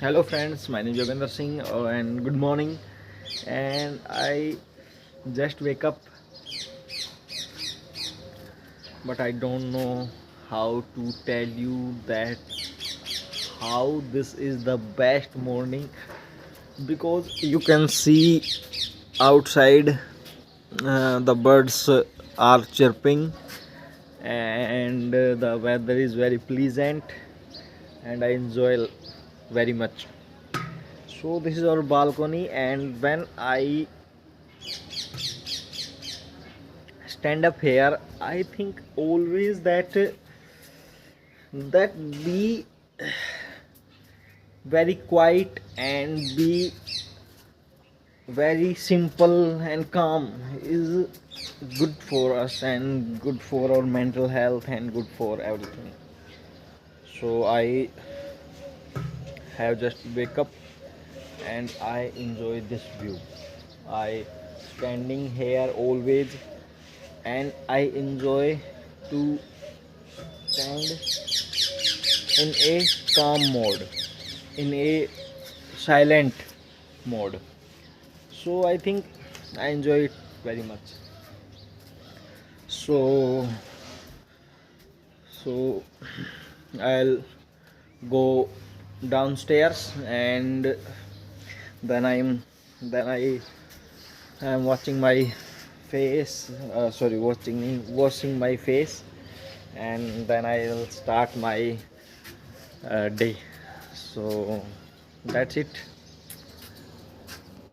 Hello friends, my name is Yogendra Singh and good morning. And I just wake up, but I don't know how to tell you that how this is the best morning, because you can see outside the birds are chirping, and the weather is very pleasant and I enjoy very much. So this is our balcony, and when I stand up here, I think always that be very quiet and be very simple and calm is good for us and good for our mental health and good for everything. So I have just wake up and I enjoy this view. I standing here always, and I enjoy to stand in a calm mode, in a silent mode. So I think I enjoy it very much. So so I'll go downstairs, and then I am watching my face, washing my face, and then I'll start my day. So that's it.